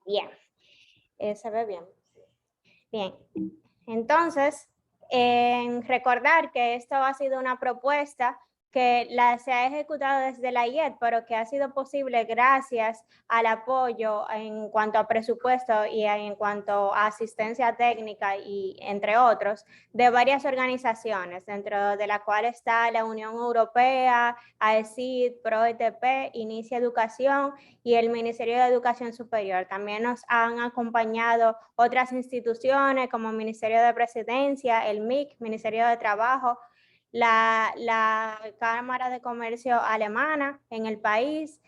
Bien, se ve bien. Bien, entonces, recordar que esto ha sido una propuesta que se ha ejecutado desde la IED, pero que ha sido posible gracias al apoyo en cuanto a presupuesto y en cuanto a asistencia técnica y entre otros, de varias organizaciones, dentro de la cual está la Unión Europea, AECID, ProETP, Inicia Educación y el Ministerio de Educación Superior. También nos han acompañado otras instituciones como Ministerio de Presidencia, el MIC, Ministerio de Trabajo, la Cámara de Comercio Alemana en el país,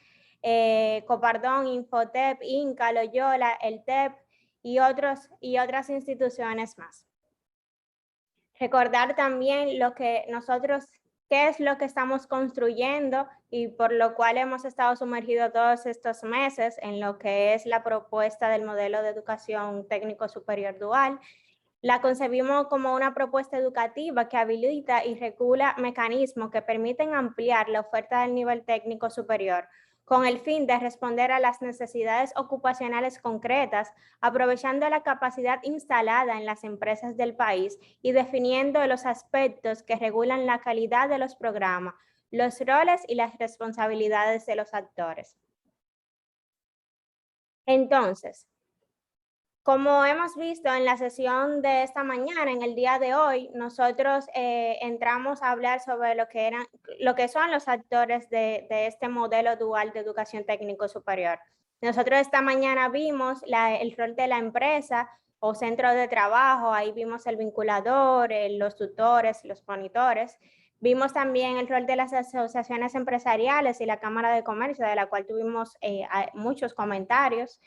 Copardón, Infotep, Inca, Loyola, el TEP y otras instituciones más. Recordar también qué es lo que estamos construyendo y por lo cual hemos estado sumergidos todos estos meses en lo que es la propuesta del modelo de educación técnico superior dual. La concebimos como una propuesta educativa que habilita y regula mecanismos que permiten ampliar la oferta del nivel técnico superior, con el fin de responder a las necesidades ocupacionales concretas, aprovechando la capacidad instalada en las empresas del país y definiendo los aspectos que regulan la calidad de los programas, los roles y las responsabilidades de los actores. Entonces, como hemos visto en la sesión de esta mañana, en el día de hoy, nosotros entramos a hablar sobre lo que son los actores de este modelo dual de educación técnico superior. Nosotros esta mañana vimos el rol de la empresa o centro de trabajo, ahí vimos el vinculador, los tutores, los monitores. Vimos también el rol de las asociaciones empresariales y la Cámara de Comercio, de la cual tuvimos muchos comentarios,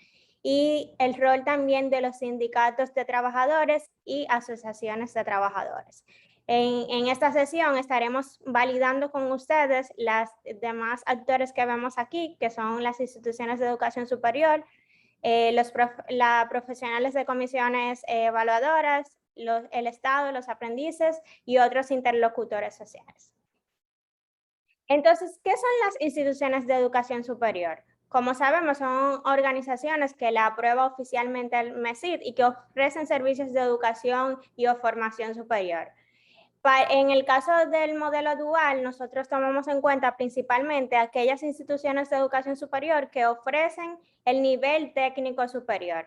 y el rol también de los sindicatos de trabajadores y asociaciones de trabajadores. En esta sesión estaremos validando con ustedes las demás actores que vemos aquí, que son las instituciones de educación superior, los profesionales de comisiones evaluadoras, el Estado, los aprendices y otros interlocutores sociales. Entonces, ¿qué son las instituciones de educación superior? Como sabemos, son organizaciones que la aprueba oficialmente el MESID y que ofrecen servicios de educación y o formación superior. En el caso del modelo dual, nosotros tomamos en cuenta principalmente aquellas instituciones de educación superior que ofrecen el nivel técnico superior.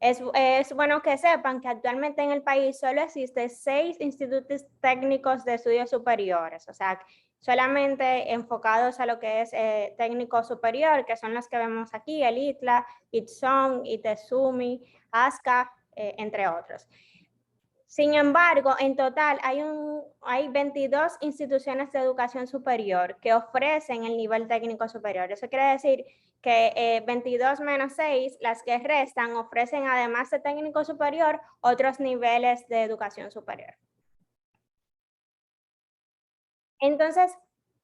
Es bueno que sepan que actualmente en el país solo existen 6 institutos técnicos de estudios superiores, o sea, solamente enfocados a lo que es técnico superior, que son los que vemos aquí, el ITLA, ITSON, ITESUMI, ASCA, entre otros. Sin embargo, en total hay 22 instituciones de educación superior que ofrecen el nivel técnico superior. Eso quiere decir que 22 menos 6, las que restan, ofrecen además de técnico superior otros niveles de educación superior. Entonces,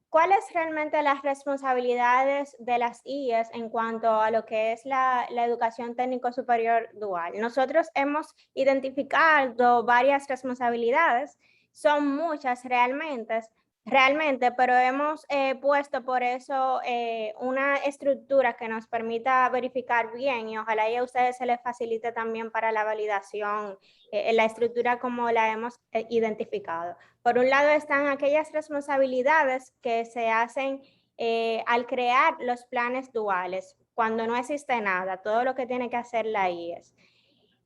¿cuáles realmente las responsabilidades de las IES en cuanto a lo que es la educación técnico superior dual? Nosotros hemos identificado varias responsabilidades, son muchas realmente, pero hemos puesto por eso una estructura que nos permita verificar bien y ojalá y a ustedes se les facilite también para la validación, la estructura como la hemos identificado. Por un lado están aquellas responsabilidades que se hacen al crear los planes duales, cuando no existe nada, todo lo que tiene que hacer la IES.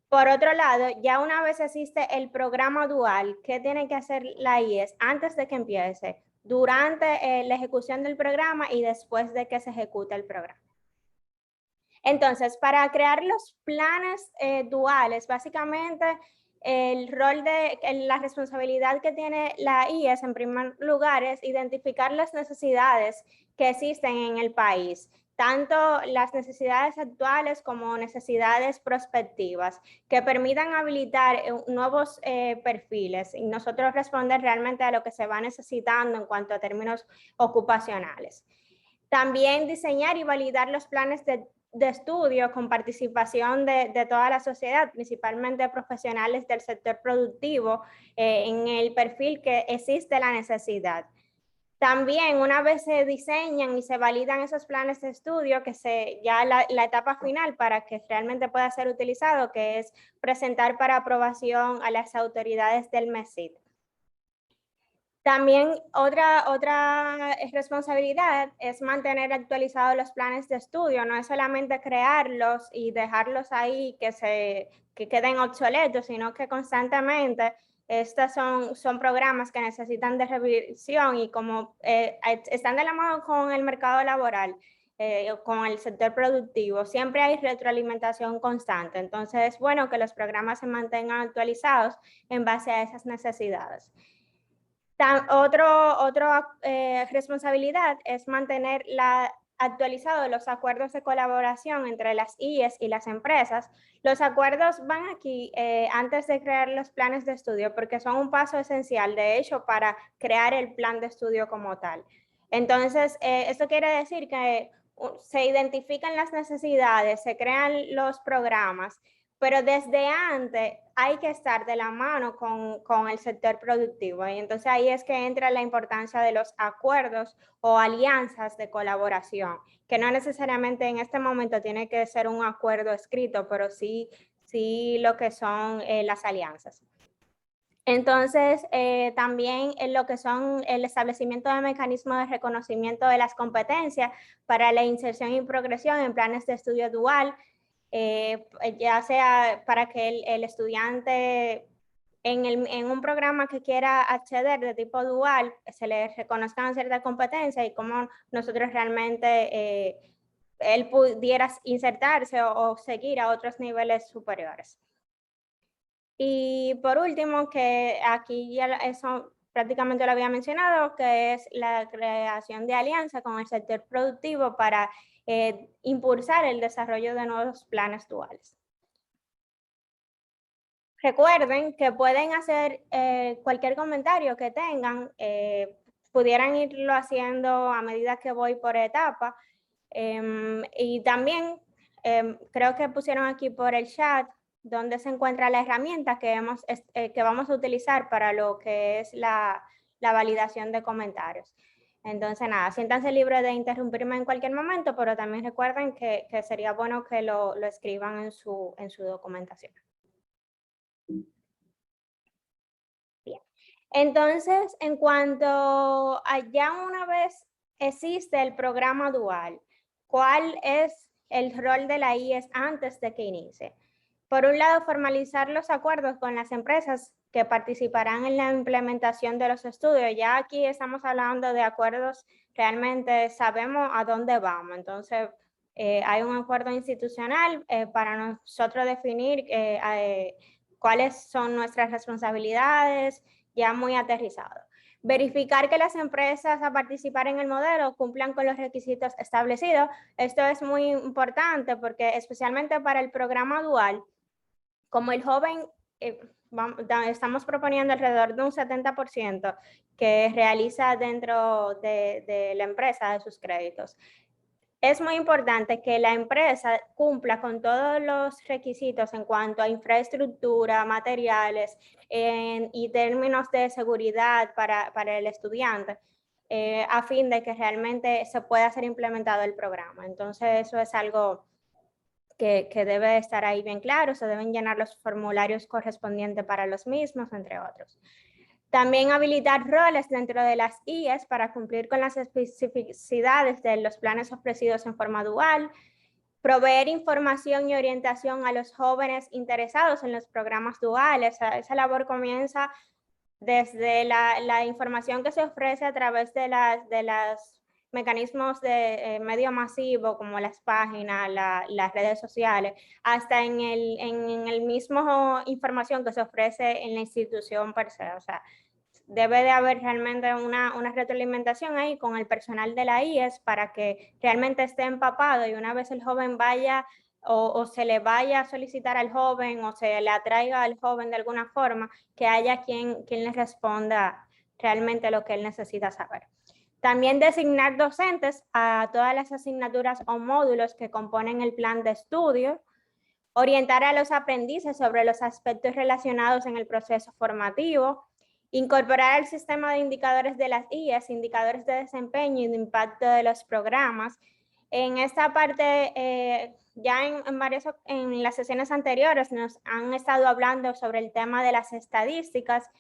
Por otro lado, ya una vez existe el programa dual, ¿qué tiene que hacer la IES antes de que empiece? Durante la ejecución del programa y después de que se ejecute el programa. Entonces, para crear los planes duales, básicamente la responsabilidad que tiene la IES en primer lugar es identificar las necesidades que existen en el país, tanto las necesidades actuales como necesidades prospectivas, que permitan habilitar nuevos perfiles y nosotros responder realmente a lo que se va necesitando en cuanto a términos ocupacionales. También diseñar y validar los planes de estudio con participación de toda la sociedad, principalmente profesionales del sector productivo, en el perfil que existe la necesidad. También una vez se diseñan y se validan esos planes de estudio, que ya la etapa final para que realmente pueda ser utilizado, que es presentar para aprobación a las autoridades del MESID. También otra responsabilidad es mantener actualizados los planes de estudio, no es solamente crearlos y dejarlos ahí que queden obsoletos, sino que constantemente estos son programas que necesitan de revisión y como están de la mano con el mercado laboral, con el sector productivo, siempre hay retroalimentación constante. Entonces es bueno que los programas se mantengan actualizados en base a esas necesidades. Otra responsabilidad es mantener actualizados los acuerdos de colaboración entre las IES y las empresas. Los acuerdos van aquí antes de crear los planes de estudio porque son un paso esencial, de hecho, para crear el plan de estudio como tal. Entonces, esto quiere decir que se identifican las necesidades, se crean los programas, pero desde antes hay que estar de la mano con el sector productivo. Y entonces ahí es que entra la importancia de los acuerdos o alianzas de colaboración, que no necesariamente en este momento tiene que ser un acuerdo escrito, pero sí lo que son las alianzas. Entonces, también en lo que son el establecimiento de mecanismos de reconocimiento de las competencias para la inserción y progresión en planes de estudio dual, ya sea para que el estudiante en un programa que quiera acceder de tipo dual, se le reconozcan ciertas competencias y cómo nosotros realmente él pudiera insertarse o seguir a otros niveles superiores. Y por último, que aquí ya eso prácticamente lo había mencionado, que es la creación de alianza con el sector productivo para impulsar el desarrollo de nuevos planes duales. Recuerden que pueden hacer cualquier comentario que tengan, pudieran irlo haciendo a medida que voy por etapa. Y también creo que pusieron aquí por el chat donde se encuentra la herramienta que vamos a utilizar para lo que es la validación de comentarios. Entonces, nada, siéntanse libres de interrumpirme en cualquier momento, pero también recuerden que sería bueno que lo escriban en su documentación. Bien. Entonces, en cuanto a ya una vez existe el programa dual, ¿cuál es el rol de la IES antes de que inicie? Por un lado, formalizar los acuerdos con las empresas que participarán en la implementación de los estudios. Ya aquí estamos hablando de acuerdos, realmente sabemos a dónde vamos. Entonces, hay un acuerdo institucional para nosotros definir cuáles son nuestras responsabilidades, ya muy aterrizado. Verificar que las empresas a participar en el modelo cumplan con los requisitos establecidos. Esto es muy importante porque especialmente para el programa dual, como el joven, estamos proponiendo alrededor de un 70% que realiza dentro de la empresa de sus créditos. Es muy importante que la empresa cumpla con todos los requisitos en cuanto a infraestructura, materiales y términos de seguridad para el estudiante, a fin de que realmente se pueda ser implementado el programa. Entonces, eso es algo que debe estar ahí bien claro. Se deben llenar los formularios correspondientes para los mismos, entre otros. También habilitar roles dentro de las IES para cumplir con las especificidades de los planes ofrecidos en forma dual, proveer información y orientación a los jóvenes interesados en los programas duales. Esa labor comienza desde la información que se ofrece a través de los mecanismos de medio masivo como las páginas, las redes sociales, hasta en el mismo información que se ofrece en la institución per se. O sea, debe de haber realmente una retroalimentación ahí con el personal de la IES para que realmente esté empapado y una vez el joven vaya o se le vaya a solicitar al joven o se le atraiga al joven de alguna forma, que haya quien le responda realmente lo que él necesita saber. También designar docentes a todas las asignaturas o módulos que componen el plan de estudio, orientar a los aprendices sobre los aspectos relacionados en el proceso formativo Incorporar al sistema de indicadores de las IES, indicadores de desempeño y de impacto de los programas. En esta parte, ya en las sesiones anteriores nos han estado hablando sobre el tema de las estadísticas.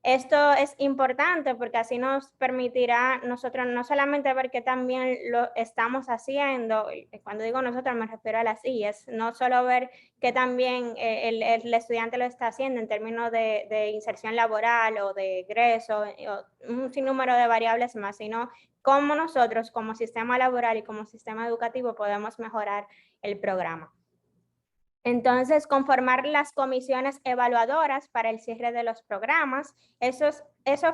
Esto es importante porque así nos permitirá nosotros no solamente ver que también lo estamos haciendo, cuando digo nosotros me refiero a las IES, no solo ver que también el estudiante lo está haciendo en términos de inserción laboral o de egreso, o un sinnúmero de variables más, sino cómo nosotros como sistema laboral y como sistema educativo podemos mejorar el programa. Entonces, conformar las comisiones evaluadoras para el cierre de los programas. Eso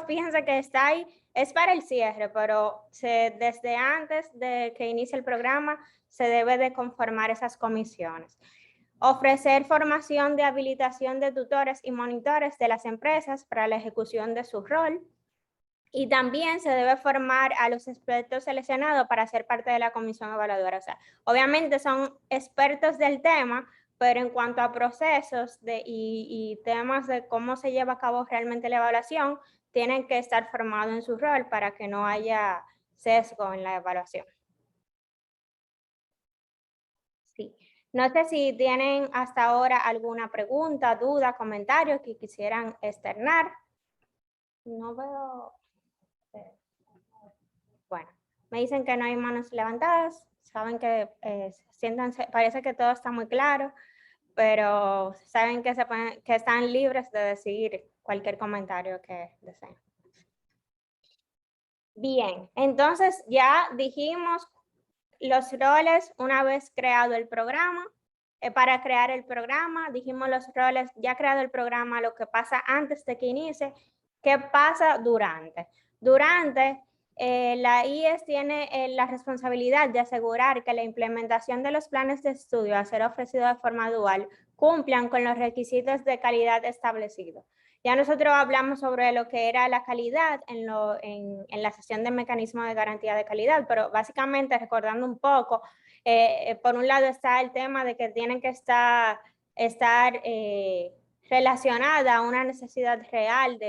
fíjense que está ahí, es para el cierre, pero desde antes de que inicie el programa se debe de conformar esas comisiones. Ofrecer formación de habilitación de tutores y monitores de las empresas para la ejecución de su rol. Y también se debe formar a los expertos seleccionados para ser parte de la comisión evaluadora. O sea, obviamente son expertos del tema, pero en cuanto a procesos y temas de cómo se lleva a cabo realmente la evaluación, tienen que estar formados en su rol para que no haya sesgo en la evaluación. Sí. No sé si tienen hasta ahora alguna pregunta, duda, comentario que quisieran externar. No veo. Bueno, me dicen que no hay manos levantadas. Saben que siéntanse, parece que todo está muy claro, pero saben que, que están libres de decir cualquier comentario que deseen. Bien, entonces ya dijimos los roles una vez creado el programa. Para crear el programa, dijimos los roles, ya creado el programa, lo que pasa antes de que inicie, qué pasa durante. Durante, la IES tiene la responsabilidad de asegurar que la implementación de los planes de estudio a ser ofrecido de forma dual cumplan con los requisitos de calidad establecidos. Ya nosotros hablamos sobre lo que era la calidad en la sesión de mecanismo de garantía de calidad, pero básicamente recordando un poco, por un lado está el tema de que tienen que estar relacionada a una necesidad real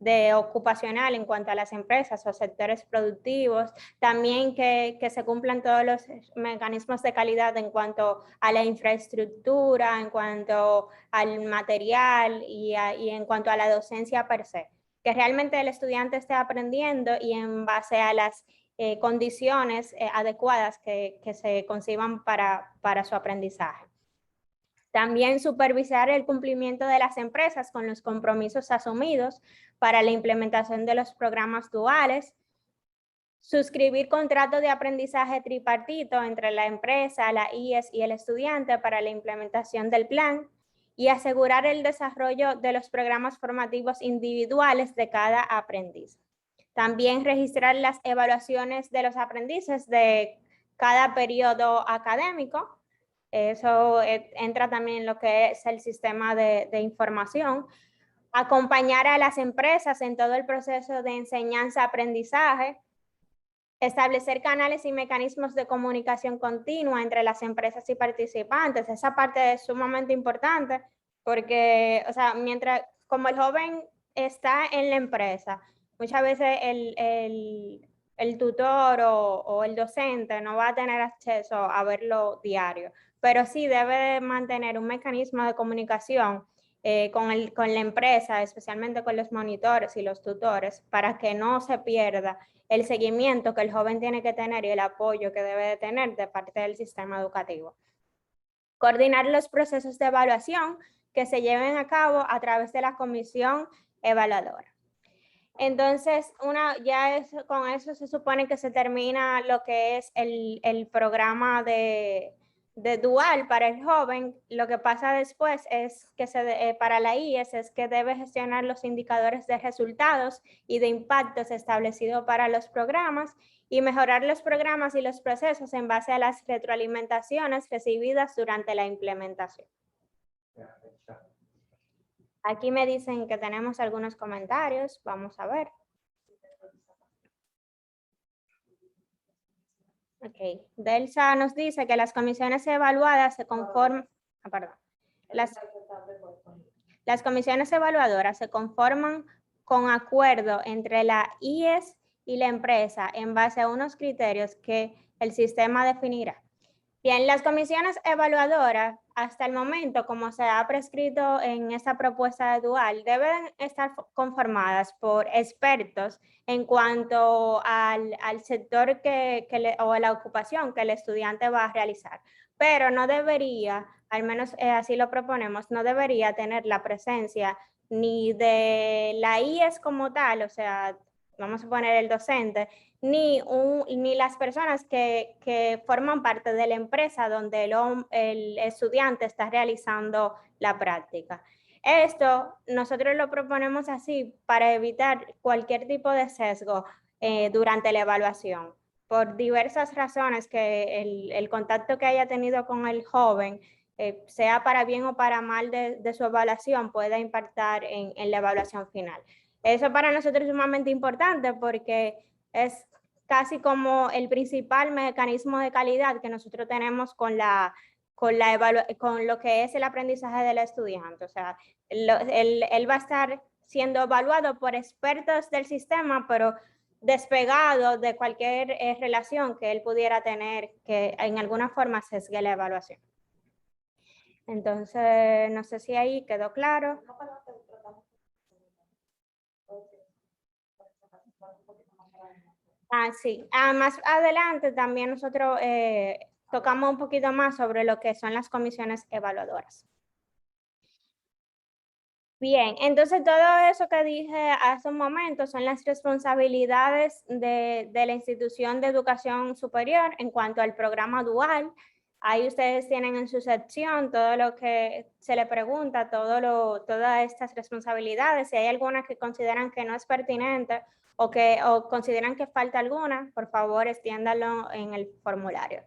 de ocupacional en cuanto a las empresas o sectores productivos, también que se cumplan todos los mecanismos de calidad en cuanto a la infraestructura, en cuanto al material y en cuanto a la docencia per se, que realmente el estudiante esté aprendiendo y en base a las condiciones adecuadas que se conciban para su aprendizaje. También supervisar el cumplimiento de las empresas con los compromisos asumidos para la implementación de los programas duales. Suscribir contrato de aprendizaje tripartito entre la empresa, la IES y el estudiante para la implementación del plan. Y asegurar el desarrollo de los programas formativos individuales de cada aprendiz. También registrar las evaluaciones de los aprendices de cada periodo académico. Eso entra también en lo que es el sistema de información. Acompañar a las empresas en todo el proceso de enseñanza-aprendizaje. Establecer canales y mecanismos de comunicación continua entre las empresas y participantes. Esa parte es sumamente importante porque, o sea, como el joven está en la empresa, muchas veces el tutor o el docente no va a tener acceso a verlo diario, pero sí debe mantener un mecanismo de comunicación con la empresa, especialmente con los monitores y los tutores, para que no se pierda el seguimiento que el joven tiene que tener y el apoyo que debe de tener de parte del sistema educativo. Coordinar los procesos de evaluación que se lleven a cabo a través de la comisión evaluadora. Entonces, con eso se supone que se termina lo que es el programa de dual para el joven. Lo que pasa después es que para la IES es que debe gestionar los indicadores de resultados y de impactos establecidos para los programas y mejorar los programas y los procesos en base a las retroalimentaciones recibidas durante la implementación. Aquí me dicen que tenemos algunos comentarios. Vamos a ver. Ok. Delsa nos dice que las comisiones evaluadas se conforman. Las comisiones evaluadoras se conforman con acuerdo entre la IES y la empresa en base a unos criterios que el sistema definirá. Bien, las comisiones evaluadoras, hasta el momento, como se ha prescrito en esta propuesta de Dual, deben estar conformadas por expertos en cuanto al sector o a la ocupación que el estudiante va a realizar. Pero no debería, al menos así lo proponemos, no debería tener la presencia ni de la IES como tal, o sea, vamos a poner el docente, ni las personas que forman parte de la empresa donde el estudiante está realizando la práctica. Esto nosotros lo proponemos así para evitar cualquier tipo de sesgo durante la evaluación, por diversas razones que el contacto que haya tenido con el joven, sea para bien o para mal de su evaluación, pueda impactar en la evaluación final. Eso para nosotros es sumamente importante porque es casi como el principal mecanismo de calidad que nosotros tenemos con lo que es el aprendizaje del estudiante. O sea, él va a estar siendo evaluado por expertos del sistema, pero despegado de cualquier relación que él pudiera tener que en alguna forma sesgue la evaluación. Entonces, no sé si ahí quedó claro. Sí. Más adelante también nosotros tocamos un poquito más sobre lo que son las comisiones evaluadoras. Bien, entonces todo eso que dije hace un momento son las responsabilidades de la institución de educación superior en cuanto al programa dual. Ahí ustedes tienen en su sección todo lo que se le pregunta, todas estas responsabilidades. Si hay algunas que consideran que no es pertinente o consideran que falta alguna, por favor extiéndalo en el formulario.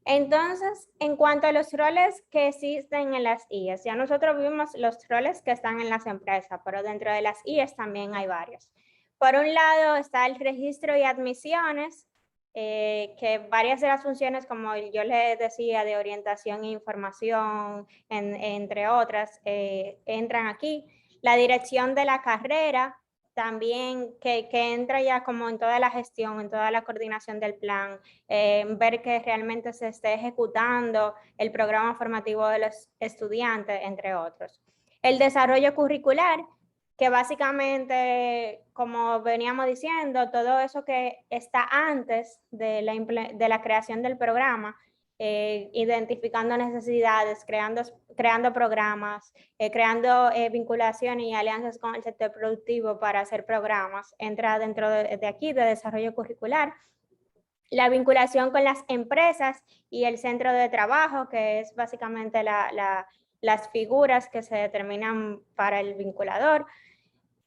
Entonces, en cuanto a los roles que existen en las IES, ya nosotros vimos los roles que están en las empresas, pero dentro de las IES también hay varios. Por un lado está el registro y admisiones, que varias de las funciones, como yo les decía, de orientación e información, entre otras, entran aquí. La dirección de la carrera, también que entra ya como en toda la gestión, en toda la coordinación del plan, ver que realmente se esté ejecutando el programa formativo de los estudiantes, entre otros. El desarrollo curricular, que básicamente, como veníamos diciendo, todo eso que está antes de la creación del programa, identificando necesidades, creando programas, creando vinculaciones y alianzas con el sector productivo para hacer programas, entra dentro de aquí, de desarrollo curricular. La vinculación con las empresas y el centro de trabajo, que es básicamente las figuras que se determinan para el vinculador,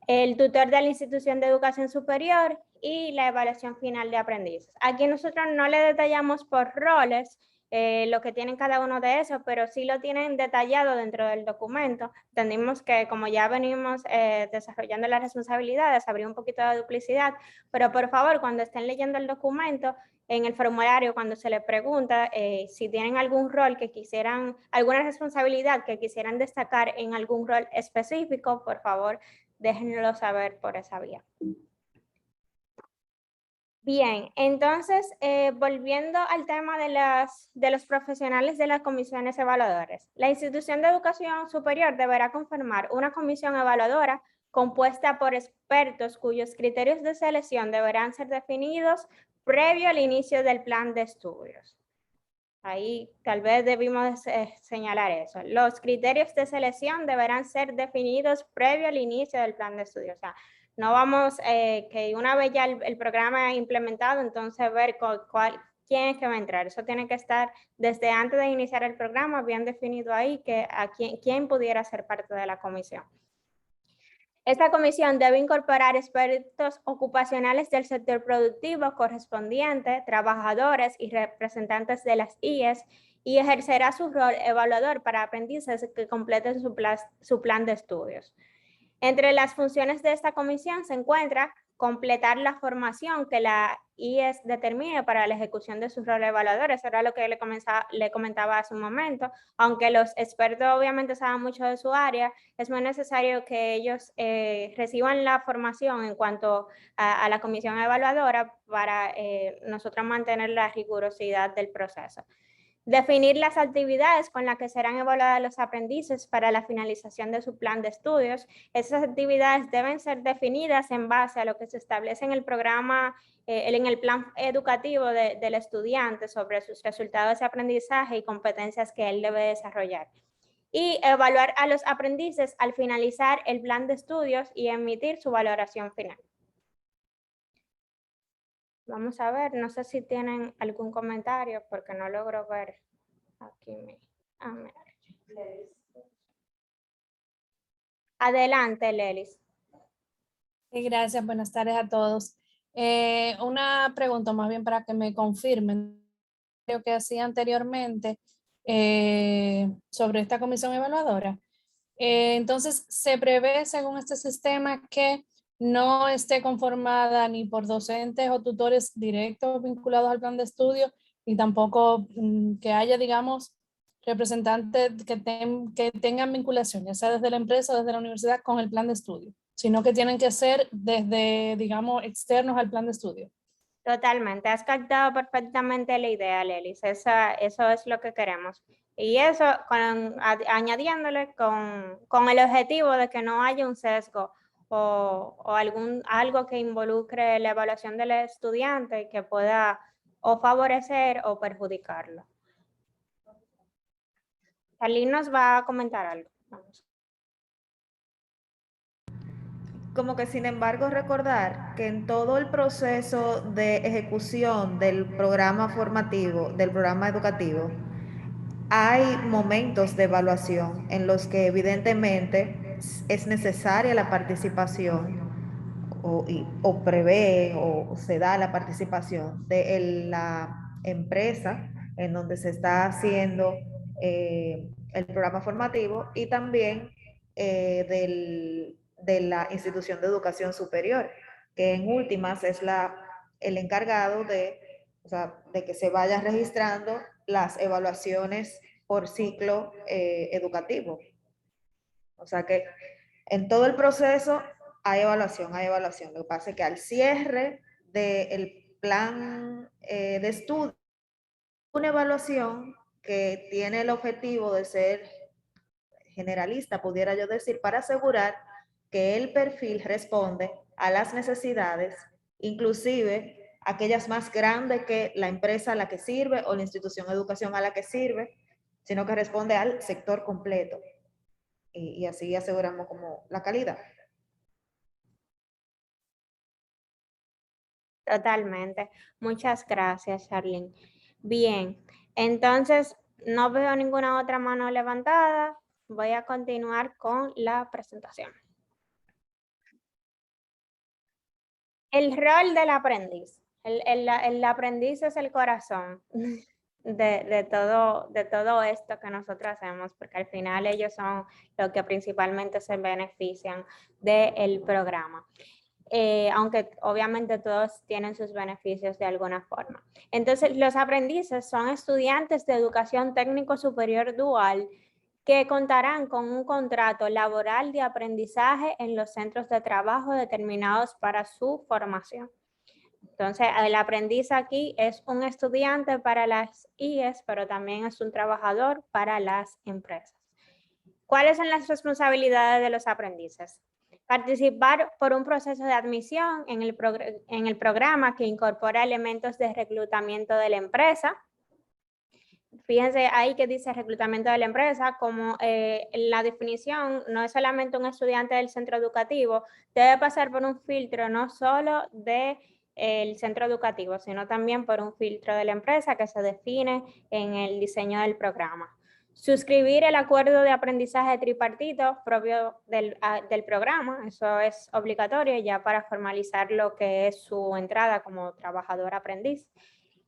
el tutor de la institución de educación superior y la evaluación final de aprendices. Aquí nosotros no le detallamos por roles lo que tienen cada uno de esos, pero sí lo tienen detallado dentro del documento. Entendimos que como ya venimos desarrollando las responsabilidades, habría un poquito de duplicidad, pero por favor, cuando estén leyendo el documento, en el formulario, cuando se les pregunta si tienen algún rol que quisieran, alguna responsabilidad que quisieran destacar en algún rol específico, por favor, déjenlo saber por esa vía. Bien, entonces, volviendo al tema de los profesionales de las comisiones evaluadoras. La institución de educación superior deberá conformar una comisión evaluadora compuesta por expertos cuyos criterios de selección deberán ser definidos previo al inicio del plan de estudios. Ahí tal vez debimos señalar eso. Los criterios de selección deberán ser definidos previo al inicio del plan de estudio. O sea, no vamos que una vez ya el programa implementado, entonces ver quién es que va a entrar. Eso tiene que estar desde antes de iniciar el programa bien definido ahí quién pudiera ser parte de la comisión. Esta comisión debe incorporar expertos ocupacionales del sector productivo correspondiente, trabajadores y representantes de las IES, y ejercerá su rol evaluador para aprendices que completen su plan de estudios. Entre las funciones de esta comisión se encuentra completar la formación que la IES determine para la ejecución de sus roles evaluadores. Eso era lo que le comentaba hace un momento. Aunque los expertos obviamente saben mucho de su área, es muy necesario que ellos reciban la formación en cuanto a la comisión evaluadora para nosotros mantener la rigurosidad del proceso. Definir las actividades con las que serán evaluados los aprendices para la finalización de su plan de estudios. Esas actividades deben ser definidas en base a lo que se establece en el programa, en el plan educativo del estudiante sobre sus resultados de aprendizaje y competencias que él debe desarrollar. Y evaluar a los aprendices al finalizar el plan de estudios y emitir su valoración final. Vamos a ver, no sé si tienen algún comentario porque no logro ver aquí. Adelante, Lelis. Sí, gracias, buenas tardes a todos. Una pregunta más bien para que me confirmen lo que hacía anteriormente sobre esta comisión evaluadora. Entonces, se prevé, según este sistema, que no esté conformada ni por docentes o tutores directos vinculados al plan de estudio, y tampoco que haya, digamos, representantes que tengan vinculación, ya sea desde la empresa o desde la universidad, con el plan de estudio, sino que tienen que ser desde, digamos, externos al plan de estudio. Totalmente, has captado perfectamente la idea, Lelis. Eso es lo que queremos. Y eso, añadiéndole con el objetivo de que no haya un sesgo o algo que involucre la evaluación del estudiante y que pueda o favorecer o perjudicarlo. Charlene nos va a comentar algo. Vamos. Como que sin embargo recordar que en todo el proceso de ejecución del programa formativo, del programa educativo, hay momentos de evaluación en los que evidentemente es necesaria la participación o prevé o se da la participación de la empresa en donde se está haciendo el programa formativo y también de la institución de educación superior, que en últimas es el encargado o sea, de que se vaya registrando las evaluaciones por ciclo educativo. O sea que en todo el proceso hay evaluación, hay evaluación. Lo que pasa es que al cierre del plan de estudio, una evaluación que tiene el objetivo de ser generalista, pudiera yo decir, para asegurar que el perfil responde a las necesidades, inclusive aquellas más grandes que la empresa a la que sirve o la institución de educación a la que sirve, sino que responde al sector completo. Y así aseguramos como la calidad. Totalmente. Muchas gracias, Charlene. Bien, entonces no veo ninguna otra mano levantada. Voy a continuar con la presentación. El rol del aprendiz. El aprendiz es el corazón de todo esto que nosotros hacemos, porque al final ellos son los que principalmente se benefician del programa. Aunque obviamente todos tienen sus beneficios de alguna forma. Entonces, los aprendices son estudiantes de educación técnico superior dual que contarán con un contrato laboral de aprendizaje en los centros de trabajo determinados para su formación. Entonces, el aprendiz aquí es un estudiante para las IES, pero también es un trabajador para las empresas. ¿Cuáles son las responsabilidades de los aprendices? Participar por un proceso de admisión en el programa que incorpora elementos de reclutamiento de la empresa. Fíjense ahí que dice reclutamiento de la empresa, como la definición no es solamente un estudiante del centro educativo, debe pasar por un filtro no solo del centro educativo, sino también por un filtro de la empresa que se define en el diseño del programa. Suscribir el acuerdo de aprendizaje tripartito propio del programa, eso es obligatorio ya para formalizar lo que es su entrada como trabajador aprendiz.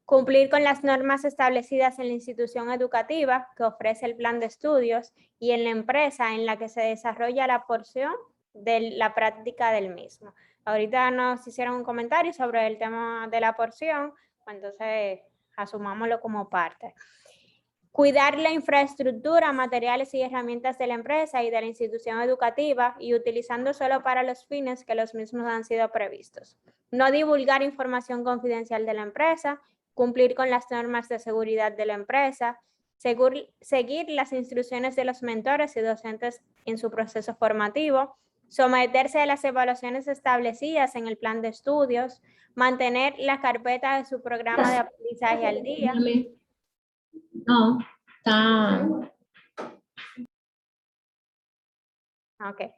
Cumplir con las normas establecidas en la institución educativa que ofrece el plan de estudios y en la empresa en la que se desarrolla la porción de la práctica del mismo. Ahorita nos hicieron un comentario sobre el tema de la porción, entonces asumámoslo como parte. Cuidar la infraestructura, materiales y herramientas de la empresa y de la institución educativa y utilizando solo para los fines que los mismos han sido previstos. No divulgar información confidencial de la empresa, cumplir con las normas de seguridad de la empresa, seguir las instrucciones de los mentores y docentes en su proceso formativo, someterse a las evaluaciones establecidas en el plan de estudios, mantener la carpeta de su programa de aprendizaje al día. No, está. Okay.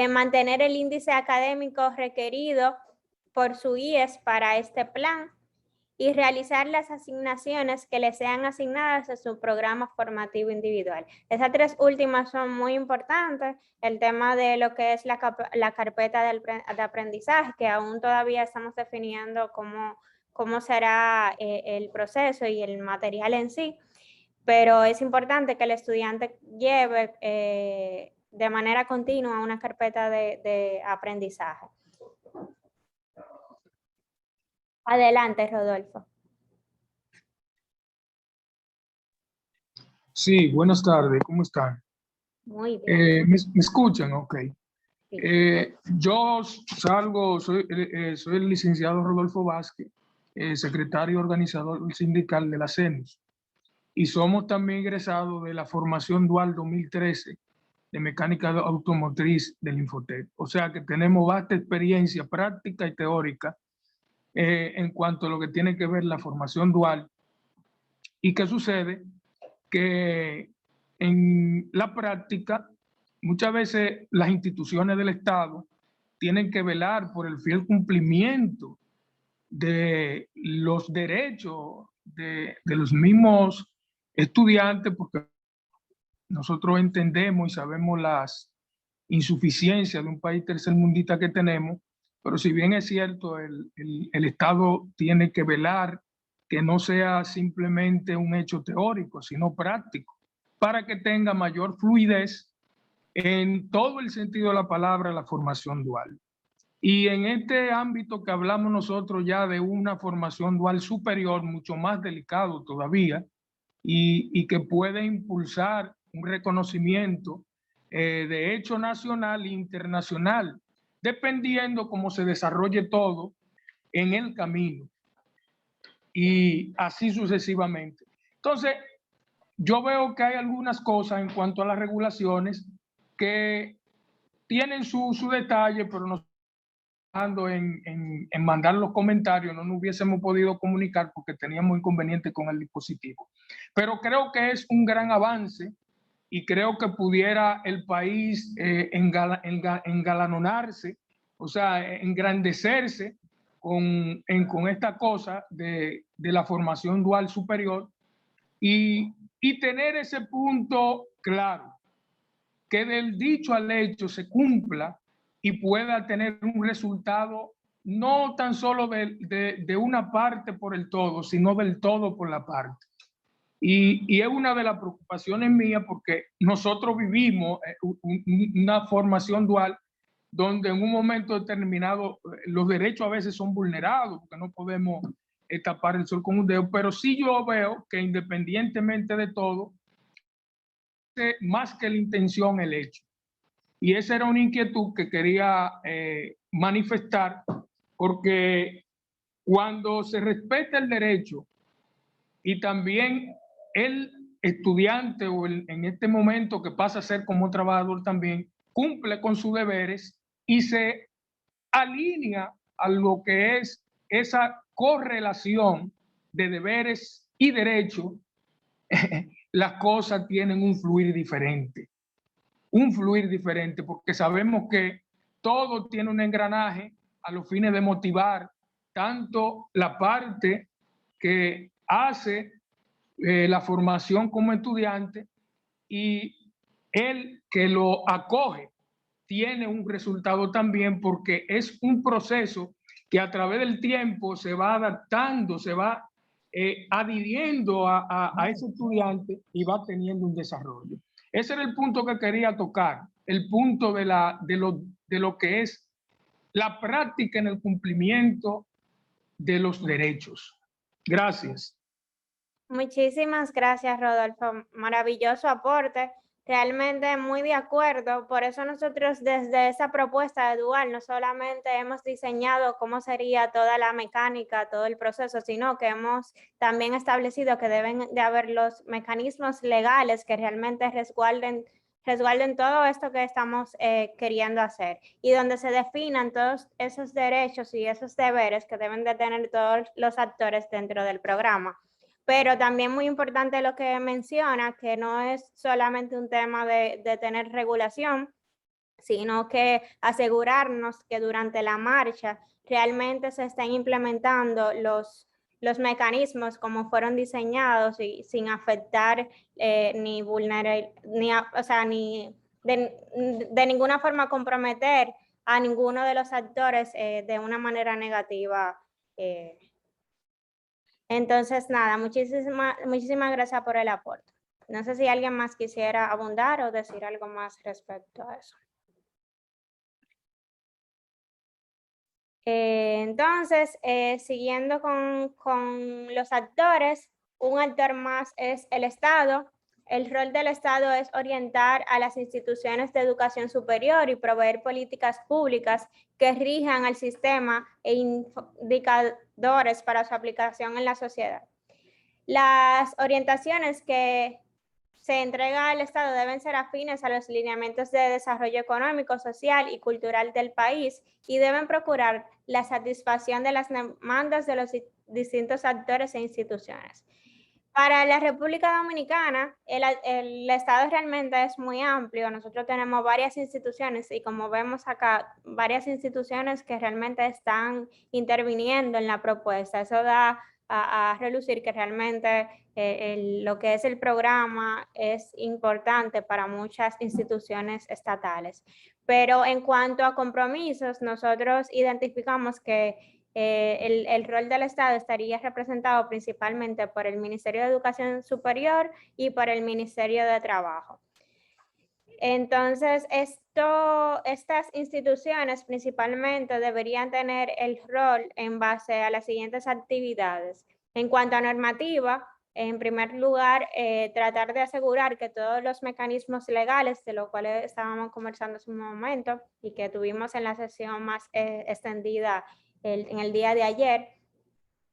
Mantener el índice académico requerido por su IES para este plan y realizar las asignaciones que le sean asignadas a su programa formativo individual. Esas tres últimas son muy importantes. El tema de lo que es la carpeta de aprendizaje, que aún todavía estamos definiendo cómo será el proceso y el material en sí, pero es importante que el estudiante lleve de manera continua una carpeta de aprendizaje. Adelante, Rodolfo. Sí, buenas tardes, ¿cómo están? Muy bien. ¿Me escuchan? Ok. Sí. Yo soy el licenciado Rodolfo Vázquez, secretario organizador sindical de la CENUS, y somos también egresados de la formación dual 2013 de mecánica automotriz del Infotec. O sea que tenemos vasta experiencia práctica y teórica en cuanto a lo que tiene que ver la formación dual. ¿Y qué sucede? Que en la práctica muchas veces las instituciones del Estado tienen que velar por el fiel cumplimiento de los derechos de los mismos estudiantes, porque nosotros entendemos y sabemos las insuficiencias de un país tercermundista que tenemos, pero si bien es cierto, el Estado tiene que velar que no sea simplemente un hecho teórico, sino práctico, para que tenga mayor fluidez en todo el sentido de la palabra la formación dual. Y en este ámbito que hablamos nosotros ya de una formación dual superior, mucho más delicado todavía, y que puede impulsar un reconocimiento de hecho nacional e internacional, dependiendo cómo se desarrolle todo en el camino y así sucesivamente. Entonces, yo veo que hay algunas cosas en cuanto a las regulaciones que tienen su detalle, pero no en mandar los comentarios, no nos hubiésemos podido comunicar porque teníamos inconveniente con el dispositivo. Pero creo que es un gran avance y creo que pudiera el país engalanonarse, o sea, engrandecerse con esta cosa de la formación dual superior y tener ese punto claro, que del dicho al hecho se cumpla y pueda tener un resultado no tan solo de una parte por el todo, sino del todo por la parte. Y es una de las preocupaciones mías porque nosotros vivimos una formación dual donde en un momento determinado los derechos a veces son vulnerados porque no podemos tapar el sol con un dedo, pero sí yo veo que independientemente de todo, más que la intención, el hecho. Y esa era una inquietud que quería manifestar, porque cuando se respeta el derecho y también el estudiante o en este momento que pasa a ser como trabajador también cumple con sus deberes y se alinea a lo que es esa correlación de deberes y derechos, las cosas tienen un fluir diferente. Un fluir diferente, porque sabemos que todo tiene un engranaje a los fines de motivar tanto la parte que hace la formación como estudiante y el que lo acoge tiene un resultado también, porque es un proceso que a través del tiempo se va adaptando, se va adhiriendo a ese estudiante y va teniendo un desarrollo. Ese era el punto que quería tocar, el punto de lo que es la práctica en el cumplimiento de los derechos. Gracias. Muchísimas gracias, Rodolfo. Maravilloso aporte. Realmente muy de acuerdo. Por eso nosotros desde esa propuesta de Dual no solamente hemos diseñado cómo sería toda la mecánica, todo el proceso, sino que hemos también establecido que deben de haber los mecanismos legales que realmente resguarden todo esto que estamos queriendo hacer y donde se definan todos esos derechos y esos deberes que deben de tener todos los actores dentro del programa. Pero también muy importante lo que menciona, que no es solamente un tema de tener regulación, sino que asegurarnos que durante la marcha realmente se estén implementando los mecanismos como fueron diseñados y sin afectar ni vulnerar, ni de ninguna forma comprometer a ninguno de los actores de una manera negativa. Entonces, nada, muchísimas gracias por el aporte. No sé si alguien más quisiera abundar o decir algo más respecto a eso. Entonces, siguiendo con los actores, un actor más es el Estado. El rol del Estado es orientar a las instituciones de educación superior y proveer políticas públicas que rijan al sistema e indicadores para su aplicación en la sociedad. Las orientaciones que se entrega al Estado deben ser afines a los lineamientos de desarrollo económico, social y cultural del país y deben procurar la satisfacción de las demandas de los distintos actores e instituciones. Para la República Dominicana, el Estado realmente es muy amplio. Nosotros tenemos varias instituciones y como vemos acá, varias instituciones que realmente están interviniendo en la propuesta. Eso da a relucir que realmente lo que es el programa es importante para muchas instituciones estatales. Pero en cuanto a compromisos, nosotros identificamos que el rol del Estado estaría representado principalmente por el Ministerio de Educación Superior y por el Ministerio de Trabajo. Entonces, estas instituciones principalmente deberían tener el rol en base a las siguientes actividades. En cuanto a normativa, en primer lugar, tratar de asegurar que todos los mecanismos legales, de los cuales estábamos conversando hace un momento y que tuvimos en la sesión más extendida en el día de ayer,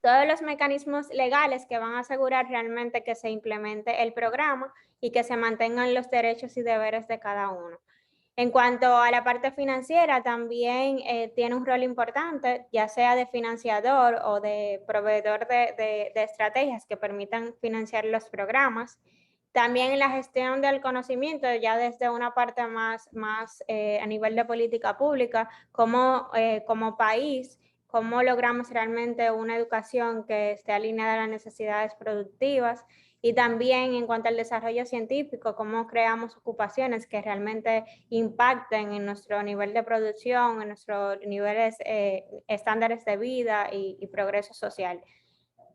todos los mecanismos legales que van a asegurar realmente que se implemente el programa y que se mantengan los derechos y deberes de cada uno. En cuanto a la parte financiera, también tiene un rol importante, ya sea de financiador o de proveedor de estrategias que permitan financiar los programas. También en la gestión del conocimiento, ya desde una parte más a nivel de política pública, como país, cómo logramos realmente una educación que esté alineada a las necesidades productivas y también en cuanto al desarrollo científico, cómo creamos ocupaciones que realmente impacten en nuestro nivel de producción, en nuestros niveles, estándares de vida y progreso social.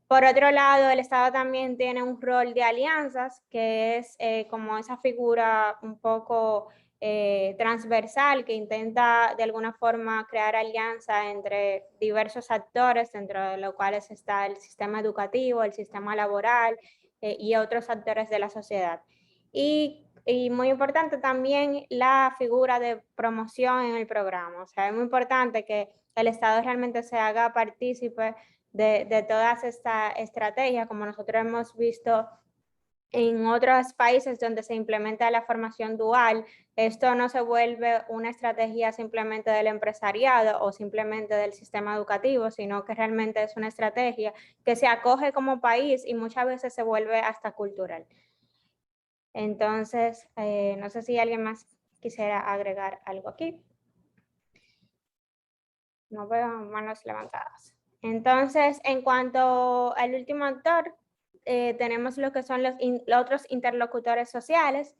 Por otro lado, el Estado también tiene un rol de alianzas, que es como esa figura un poco transversal que intenta de alguna forma crear alianza entre diversos actores, dentro de los cuales está el sistema educativo, el sistema laboral y otros actores de la sociedad. Y muy importante también la figura de promoción en el programa. O sea, es muy importante que el Estado realmente se haga partícipe de todas estas estrategias, como nosotros hemos visto en otros países donde se implementa la formación dual. Esto no se vuelve una estrategia simplemente del empresariado o simplemente del sistema educativo, sino que realmente es una estrategia que se acoge como país y muchas veces se vuelve hasta cultural. Entonces, no sé si alguien más quisiera agregar algo aquí. No veo manos levantadas. Entonces, en cuanto al último actor, tenemos lo que son los otros interlocutores sociales.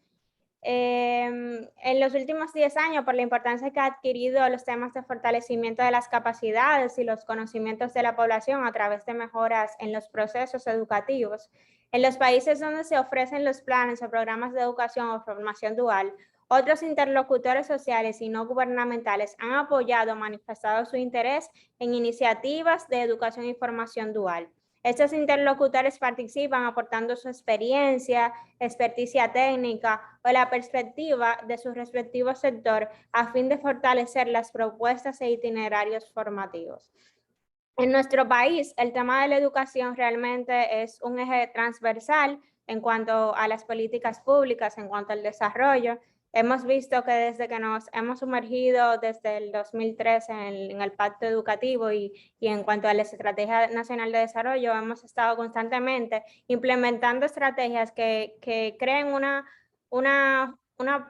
En los últimos 10 años, por la importancia que ha adquirido los temas de fortalecimiento de las capacidades y los conocimientos de la población a través de mejoras en los procesos educativos, en los países donde se ofrecen los planes o programas de educación o formación dual, Otros interlocutores sociales y no gubernamentales han apoyado o manifestado su interés en iniciativas de educación y formación dual. Estos interlocutores participan aportando su experiencia, experticia técnica o la perspectiva de su respectivo sector a fin de fortalecer las propuestas e itinerarios formativos. En nuestro país, el tema de la educación realmente es un eje transversal en cuanto a las políticas públicas, en cuanto al desarrollo. Hemos visto que desde que nos hemos sumergido desde el 2013 en el Pacto Educativo y en cuanto a la Estrategia Nacional de Desarrollo, hemos estado constantemente implementando estrategias que creen una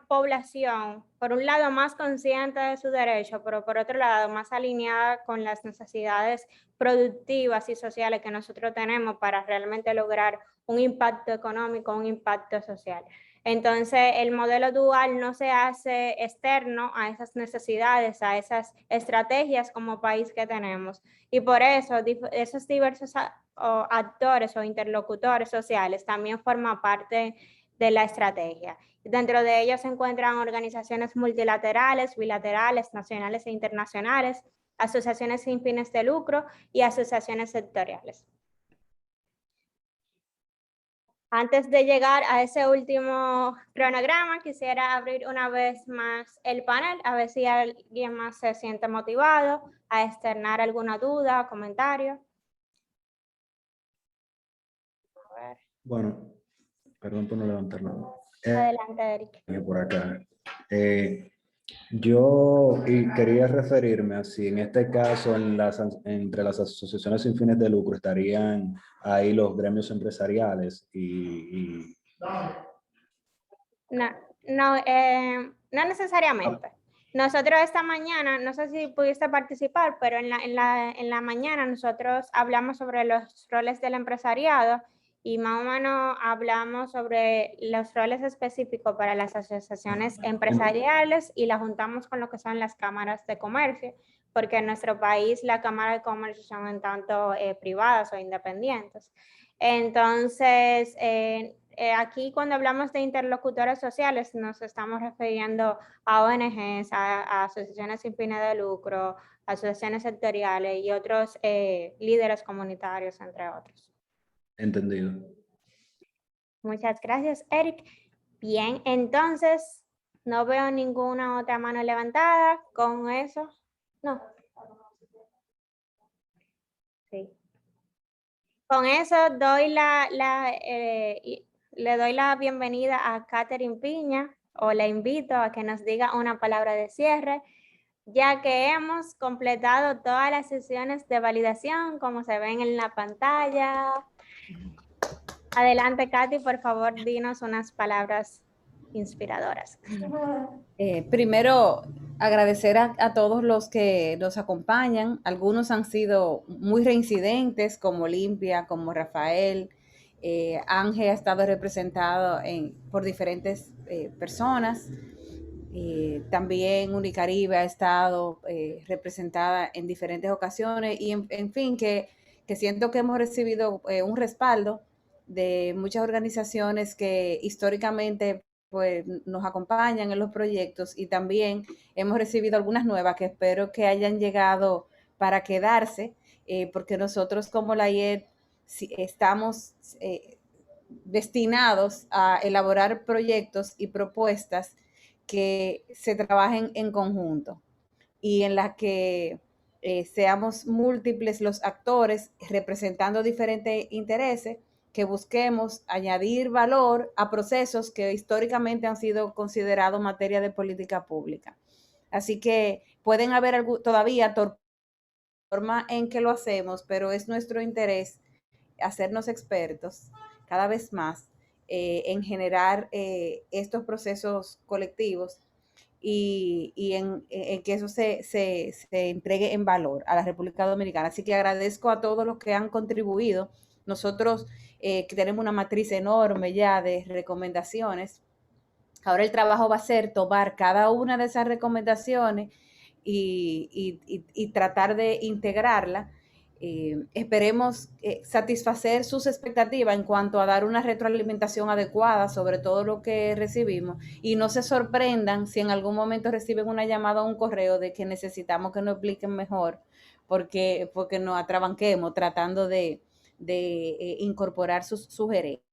población, por un lado, más consciente de su derecho, pero por otro lado, más alineada con las necesidades productivas y sociales que nosotros tenemos para realmente lograr un impacto económico, un impacto social. Entonces, el modelo dual no se hace externo a esas necesidades, a esas estrategias como país que tenemos. Y por eso, esos diversos actores o interlocutores sociales también forman parte de la estrategia. Dentro de ellos se encuentran organizaciones multilaterales, bilaterales, nacionales e internacionales, asociaciones sin fines de lucro y asociaciones sectoriales. Antes de llegar a ese último cronograma, quisiera abrir una vez más el panel, a ver si alguien más se siente motivado a externar alguna duda o comentario. Bueno, perdón por no levantar la mano. Adelante, Eric. Por acá. Yo quería referirme a si en este caso entre las asociaciones sin fines de lucro estarían ahí los gremios empresariales No necesariamente. Nosotros esta mañana, no sé si pudiste participar, pero en la mañana nosotros hablamos sobre los roles del empresariado y más o menos hablamos sobre los roles específicos para las asociaciones empresariales y la juntamos con lo que son las cámaras de comercio, porque en nuestro país las cámaras de comercio son en tanto privadas o independientes. Entonces, aquí cuando hablamos de interlocutores sociales nos estamos refiriendo a ONGs, a asociaciones sin fines de lucro, asociaciones sectoriales y otros líderes comunitarios, entre otros. Entendido. Muchas gracias, Eric. Bien, entonces no veo ninguna otra mano levantada. Con eso, no. Sí. Con eso le doy la bienvenida a Catherine Piña, o le invito a que nos diga una palabra de cierre, ya que hemos completado todas las sesiones de validación, como se ven en la pantalla. Adelante, Katy, por favor, dinos unas palabras inspiradoras. Primero, agradecer a todos los que nos acompañan. Algunos han sido muy reincidentes, como Olimpia, como Rafael. Ángel ha estado representado por diferentes personas. También Unicaribe ha estado representada en diferentes ocasiones. Y en fin, que siento que hemos recibido un respaldo de muchas organizaciones que históricamente pues nos acompañan en los proyectos, y también hemos recibido algunas nuevas que espero que hayan llegado para quedarse, porque nosotros como la IED estamos destinados a elaborar proyectos y propuestas que se trabajen en conjunto y en las que seamos múltiples los actores representando diferentes intereses, que busquemos añadir valor a procesos que históricamente han sido considerados materia de política pública. Así que pueden haber todavía forma en que lo hacemos, pero es nuestro interés hacernos expertos cada vez más en generar estos procesos colectivos y en que eso se entregue en valor a la República Dominicana. Así que agradezco a todos los que han contribuido. Nosotros que tenemos una matriz enorme ya de recomendaciones. Ahora el trabajo va a ser tomar cada una de esas recomendaciones y tratar de integrarla esperemos satisfacer sus expectativas en cuanto a dar una retroalimentación adecuada sobre todo lo que recibimos, y no se sorprendan si en algún momento reciben una llamada o un correo de que necesitamos que nos expliquen mejor, porque nos atrabanquemos tratando de incorporar sus sugerencias.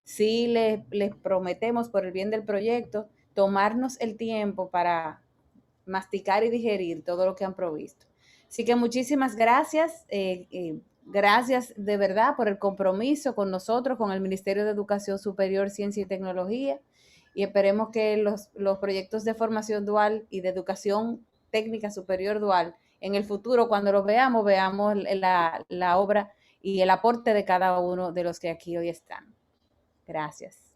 Sí les prometemos, por el bien del proyecto, tomarnos el tiempo para masticar y digerir todo lo que han provisto. Así que muchísimas gracias. Gracias de verdad por el compromiso con nosotros, con el Ministerio de Educación Superior, Ciencia y Tecnología, y esperemos que los proyectos de formación dual y de educación técnica superior dual en el futuro, cuando los veamos la obra y el aporte de cada uno de los que aquí hoy están. Gracias.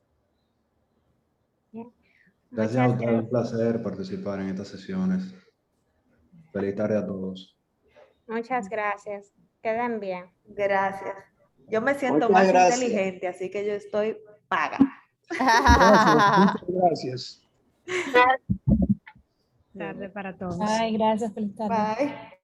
Gracias a ustedes, un placer participar en estas sesiones. Feliz tarde a todos. Muchas gracias. Queden bien. Gracias. Yo me siento Muchas más gracias. inteligente, así que yo estoy paga. Gracias, muchas gracias. Tarde para todos. Ay, gracias, feliz tarde. Bye.